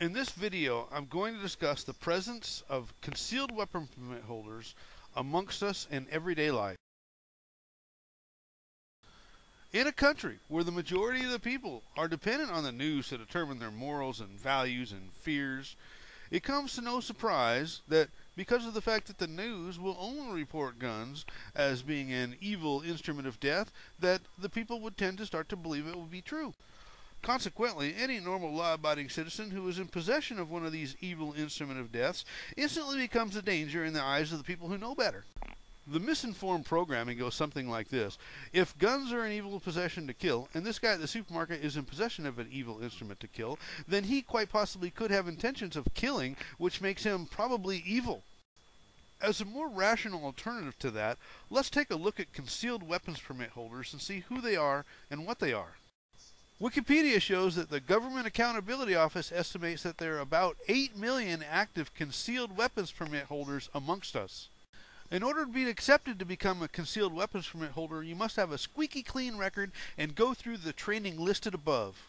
In this video, I'm going to discuss the presence of concealed weapon permit holders amongst us in everyday life. In a country where the majority of the people are dependent on the news to determine their morals and values and fears, it comes to no surprise that because of the fact that the news will only report guns as being an evil instrument of death, that the people would tend to start to believe it would be true. Consequently, any normal law-abiding citizen who is in possession of one of these evil instruments of death instantly becomes a danger in the eyes of the people who know better. The misinformed programming goes something like this. If guns are an evil possession to kill, and this guy at the supermarket is in possession of an evil instrument to kill, then he quite possibly could have intentions of killing, which makes him probably evil. As a more rational alternative to that, let's take a look at concealed weapons permit holders and see who they are and what they are. Wikipedia shows that the Government Accountability Office estimates that there are about 8 million active concealed weapons permit holders amongst us. In order to be accepted to become a concealed weapons permit holder, you must have a squeaky clean record and go through the training listed above.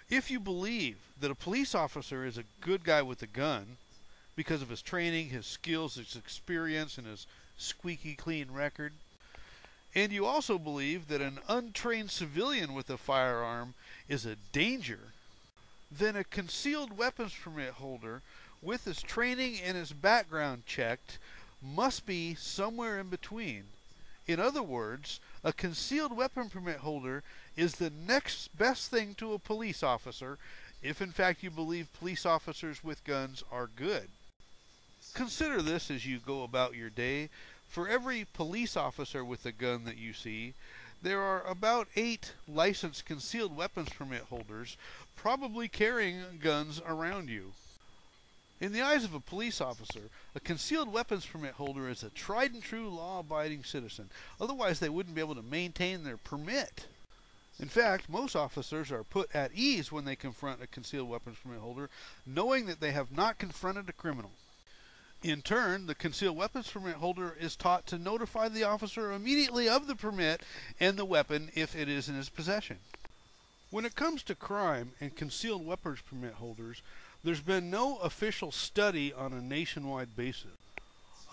If you believe that a police officer is a good guy with a gun because of his training, his skills, his experience, and his squeaky clean record, and you also believe that an untrained civilian with a firearm is a danger, then a concealed weapons permit holder with his training and his background checked must be somewhere in between. In other words, a concealed weapon permit holder is the next best thing to a police officer if in fact you believe police officers with guns are good. Consider this as you go about your day. For every police officer with a gun that you see, there are about 8 licensed concealed weapons permit holders probably carrying guns around you. In the eyes of a police officer, a concealed weapons permit holder is a tried and true law-abiding citizen. Otherwise, they wouldn't be able to maintain their permit. In fact, most officers are put at ease when they confront a concealed weapons permit holder, knowing that they have not confronted a criminal. In turn, the concealed weapons permit holder is taught to notify the officer immediately of the permit and the weapon if it is in his possession. When it comes to crime and concealed weapons permit holders, there's been no official study on a nationwide basis.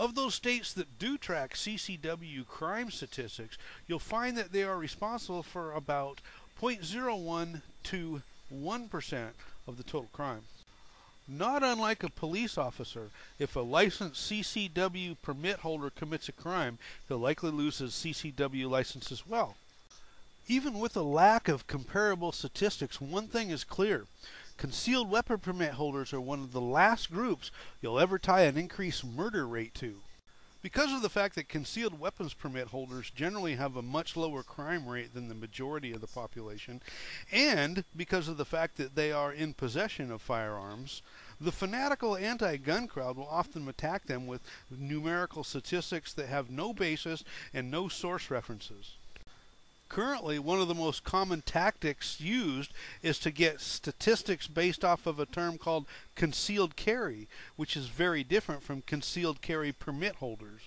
Of those states that do track CCW crime statistics, you'll find that they are responsible for about 0.01 to 1% of the total crime. Not unlike a police officer, if a licensed CCW permit holder commits a crime, he'll likely lose his CCW license as well. Even with a lack of comparable statistics, one thing is clear. Concealed weapon permit holders are one of the last groups you'll ever tie an increased murder rate to. Because of the fact that concealed weapons permit holders generally have a much lower crime rate than the majority of the population, and because of the fact that they are in possession of firearms, the fanatical anti-gun crowd will often attack them with numerical statistics that have no basis and no source references. Currently, one of the most common tactics used is to get statistics based off of a term called concealed carry, which is very different from concealed carry permit holders.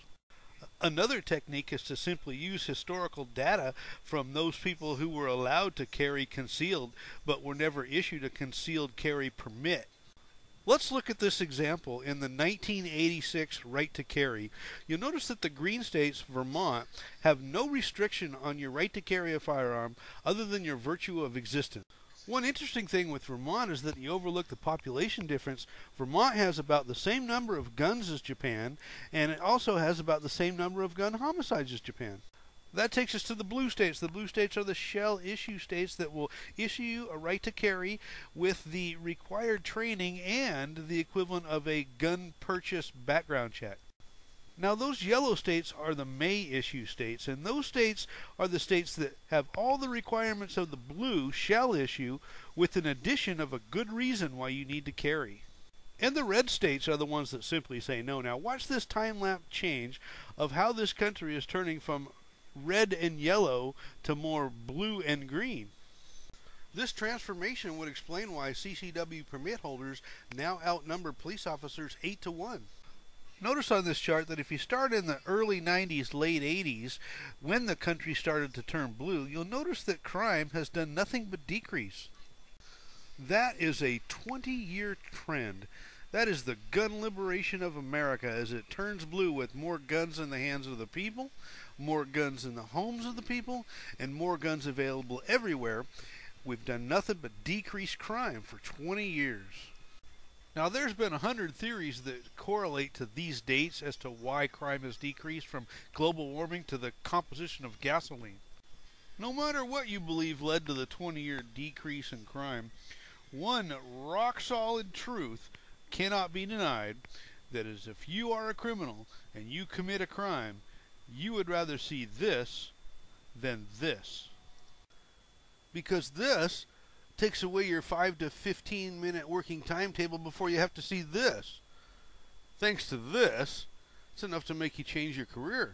Another technique is to simply use historical data from those people who were allowed to carry concealed but were never issued a concealed carry permit. Let's look at this example in the 1986 right to carry. You'll notice that the green states, Vermont, have no restriction on your right to carry a firearm other than your virtue of existence. One interesting thing with Vermont is that you overlook the population difference. Vermont has about the same number of guns as Japan, and it also has about the same number of gun homicides as Japan. That takes us to the blue states. The blue states are the shell issue states that will issue you a right to carry with the required training and the equivalent of a gun purchase background check. Now those yellow states are the may issue states, and those states are the states that have all the requirements of the blue shall issue with an addition of a good reason why you need to carry. And the red states are the ones that simply say no. Now watch this time-lapse change of how this country is turning from red and yellow to more blue and green. This transformation would explain why CCW permit holders now outnumber police officers 8 to 1. Notice on this chart that if you start in the early 90s, late 80s, when the country started to turn blue, you'll notice that crime has done nothing but decrease. That is a 20-year trend. That is the gun liberation of America as it turns blue with more guns in the hands of the people, more guns in the homes of the people, and more guns available everywhere. We've done nothing but decrease crime for 20 years. Now, there's been 100 theories that correlate to these dates as to why crime has decreased, from global warming to the composition of gasoline. No matter what you believe led to the 20-year decrease in crime, one rock-solid truth cannot be denied, that is, if you are a criminal and you commit a crime, you would rather see this than this. Because this takes away your 5 to 15 minute working timetable before you have to see this. Thanks to this, it's enough to make you change your career.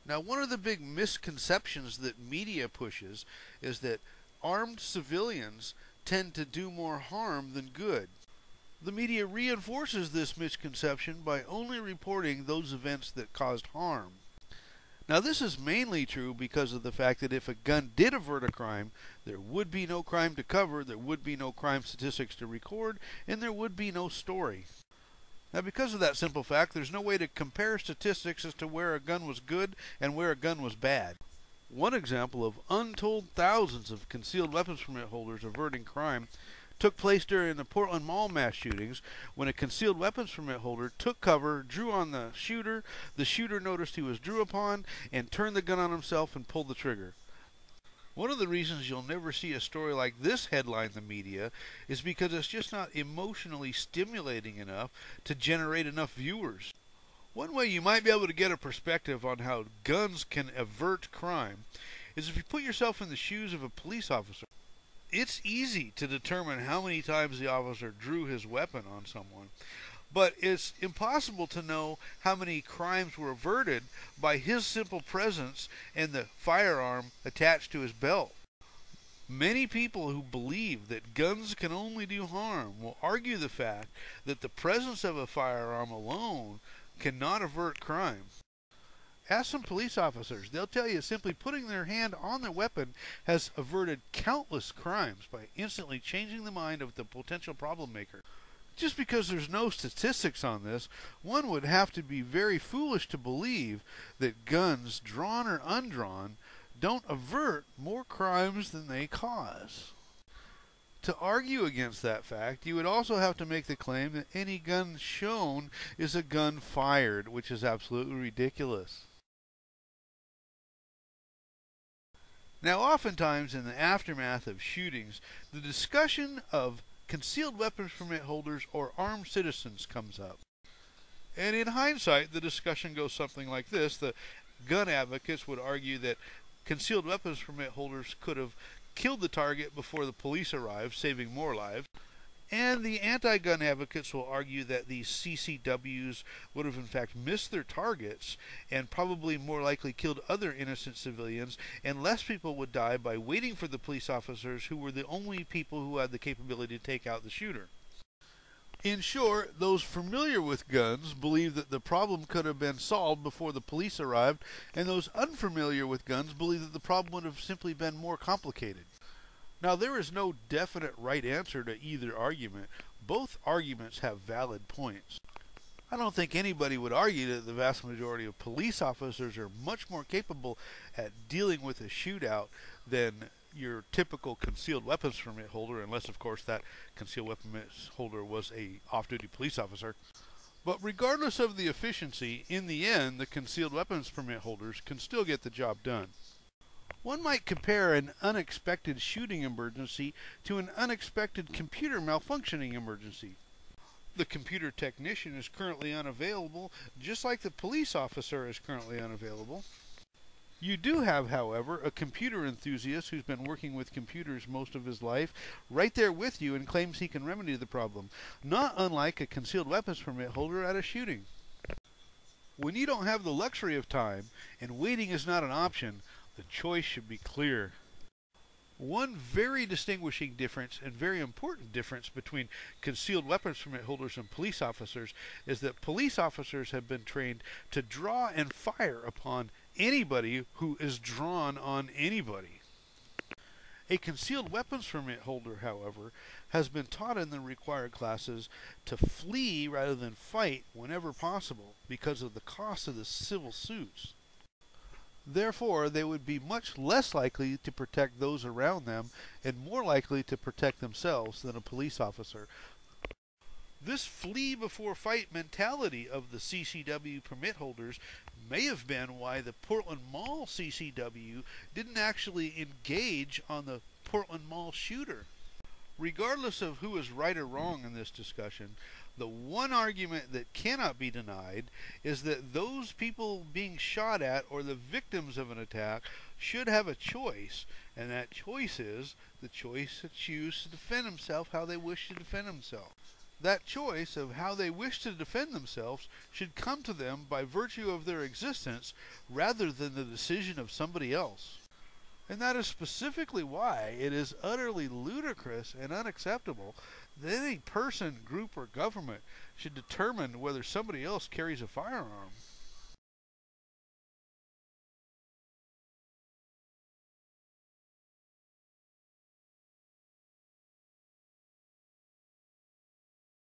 Now, one of the big misconceptions that media pushes is that armed civilians tend to do more harm than good. The media reinforces this misconception by only reporting those events that caused harm. Now, this is mainly true because of the fact that if a gun did avert a crime, there would be no crime to cover, there would be no crime statistics to record, and there would be no story. Now, because of that simple fact, there's no way to compare statistics as to where a gun was good and where a gun was bad. One example of untold thousands of concealed weapons permit holders averting crime took place during the Portland Mall mass shootings, when a concealed weapons permit holder took cover, drew on the shooter noticed he was drew upon, and turned the gun on himself and pulled the trigger. One of the reasons you'll never see a story like this headline the media is because it's just not emotionally stimulating enough to generate enough viewers. One way you might be able to get a perspective on how guns can avert crime is if you put yourself in the shoes of a police officer. It's easy to determine how many times the officer drew his weapon on someone, but it's impossible to know how many crimes were averted by his simple presence and the firearm attached to his belt. Many people who believe that guns can only do harm will argue the fact that the presence of a firearm alone cannot avert crime. Ask some police officers. They'll tell you simply putting their hand on their weapon has averted countless crimes by instantly changing the mind of the potential problem maker. Just because there's no statistics on this, one would have to be very foolish to believe that guns, drawn or undrawn, don't avert more crimes than they cause. To argue against that fact, you would also have to make the claim that any gun shown is a gun fired, which is absolutely ridiculous. Now, oftentimes in the aftermath of shootings, the discussion of concealed weapons permit holders or armed citizens comes up. And in hindsight, the discussion goes something like this. The gun advocates would argue that concealed weapons permit holders could have killed the target before the police arrived, saving more lives. And the anti-gun advocates will argue that these CCWs would have in fact missed their targets and probably more likely killed other innocent civilians, and less people would die by waiting for the police officers who were the only people who had the capability to take out the shooter. In short, those familiar with guns believe that the problem could have been solved before the police arrived, and those unfamiliar with guns believe that the problem would have simply been more complicated. Now, there is no definite right answer to either argument. Both arguments have valid points. I don't think anybody would argue that the vast majority of police officers are much more capable at dealing with a shootout than your typical concealed weapons permit holder, unless, of course, that concealed weapons permit holder was a off-duty police officer. But regardless of the efficiency, in the end, the concealed weapons permit holders can still get the job done. One might compare an unexpected shooting emergency to an unexpected computer malfunctioning emergency. The computer technician is currently unavailable, just like the police officer is currently unavailable. You do have, however, a computer enthusiast who's been working with computers most of his life right there with you and claims he can remedy the problem, not unlike a concealed weapons permit holder at a shooting. When you don't have the luxury of time and waiting is not an option, the choice should be clear. One very distinguishing difference and very important difference between concealed weapons permit holders and police officers is that police officers have been trained to draw and fire upon anybody who is drawn on anybody. A concealed weapons permit holder, however, has been taught in the required classes to flee rather than fight whenever possible because of the cost of the civil suits. Therefore, they would be much less likely to protect those around them and more likely to protect themselves than a police officer. This flee before fight mentality of the CCW permit holders may have been why the Portland Mall CCW didn't actually engage on the Portland Mall shooter. Regardless of who is right or wrong in this discussion, the one argument that cannot be denied is that those people being shot at or the victims of an attack should have a choice, and that choice is the choice to choose to defend themselves how they wish to defend themselves. That choice of how they wish to defend themselves should come to them by virtue of their existence rather than the decision of somebody else. And that is specifically why it is utterly ludicrous and unacceptable that any person, group, or government should determine whether somebody else carries a firearm.